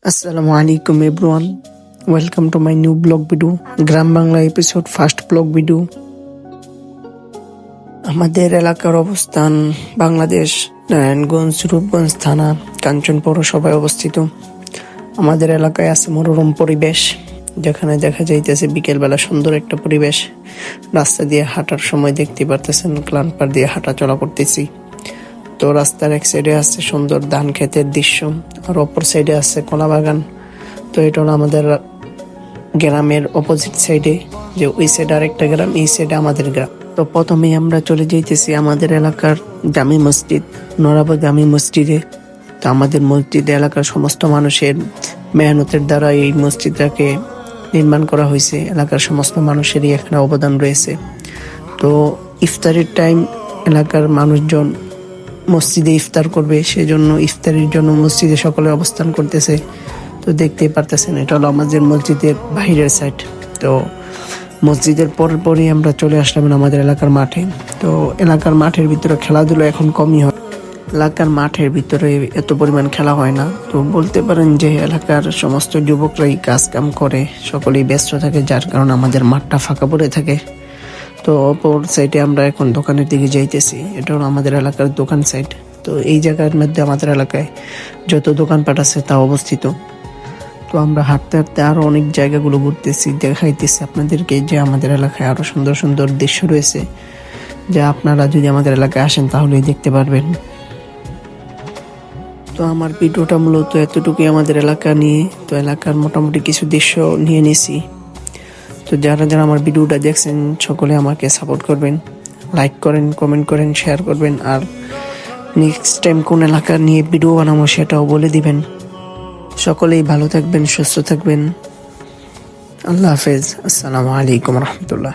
আসসালামু আলাইকুম everyone, welcome to my new blog video, gram Bangla episode first blog video. আমাদের এলাকার অবস্থান বাংলাদেশ, নারায়ণগঞ্জ, রূপগঞ্জ থানা, কাঞ্চন পৌরসভায় অবস্থিত। আমাদের এলাকায় আছে মনোরম পরিবেশ, যেখানে দেখা যাইতেছে বিকেলবেলা সুন্দর একটা পরিবেশ। রাস্তা দিয়ে হাঁটার সময় দেখতে পারতেছেন ক্লান পাড় দিয়ে হাঁটা চলা করতেছি। তো রাস্তার এক সাইডে আছে সুন্দর ধান ক্ষেতের দৃশ্য, আর অপর সাইডে আছে কলা বাগান। তো এটা হলো আমাদের গ্রামের অপোজিট সাইডে, যে ওই সাইডে আরেকটা গ্রাম, এই সাইডে আমাদের গ্রাম। তো প্রথমেই আমরা চলে যাইতেছি আমাদের এলাকার জামি মসজিদ, নরাবো জামি মসজিদে। তো আমাদের মসজিদ এলাকার সমস্ত মানুষের মেহনতের দ্বারা এই মসজিদটাকে নির্মাণ করা হয়েছে। এলাকার সমস্ত মানুষেরই এখানে অবদান রয়েছে। তো ইফতারের টাইম এলাকার মানুষজন মসজিদে ইফতার করবে, সেজন্য ইফতারের জন্য মসজিদে সকলে অবস্থান করতেছে। তো দেখতেই পারতেছেন এটা হলো আমাদের মসজিদের বাহিরের সাইড। তো মসজিদের পরপরই আমরা চলে আসলাম আমাদের এলাকার মাঠে। তো এলাকার মাঠের ভিতরে খেলাধুলা এখন কমই হয়, এলাকার মাঠের ভিতরে এত পরিমাণ খেলা হয় না। তো বলতে পারেন যে এলাকার সমস্ত যুবকরাই কাজ কাম করে, সকলেই ব্যস্ত থাকে, যার কারণে আমাদের মাঠটা ফাঁকা পড়ে থাকে। তো অপর সাইডে আমরা এখন দোকানের দিকে যাইতেছি, এটা হলো আমাদের এলাকার দোকান সাইড। তো এই জায়গার মধ্যে আমাদের এলাকায় যত দোকানপাট আছে তা অবস্থিত। তো আমরা হাঁটতে হাঁটতে আরো অনেক জায়গাগুলো ঘুরতেছি, দেখাইতেছি আপনাদেরকে যে আমাদের এলাকায় আরো সুন্দর সুন্দর দৃশ্য রয়েছে, যা আপনারা যদি আমাদের এলাকায় আসেন তাহলেই দেখতে পারবেন। তো আমার ভিডিওটা মূলত এতটুকুই আমাদের এলাকা নিয়ে। তো এলাকার মোটামুটি কিছু দৃশ্য নিয়ে নিছি। তো যারা যারা আমার ভিডিওটা দেখছেন সকলে আমাকে সাপোর্ট করবেন, লাইক করেন, কমেন্ট করেন, শেয়ার করবেন, আর নেক্সট টাইম কোন এলাকা নিয়ে ভিডিও বানাবো সেটাও বলে দিবেন। সকলেই ভালো থাকবেন, সুস্থ থাকবেন। আল্লাহ হাফেজ। আসসালামু আলাইকুম রহমতুল্লাহ।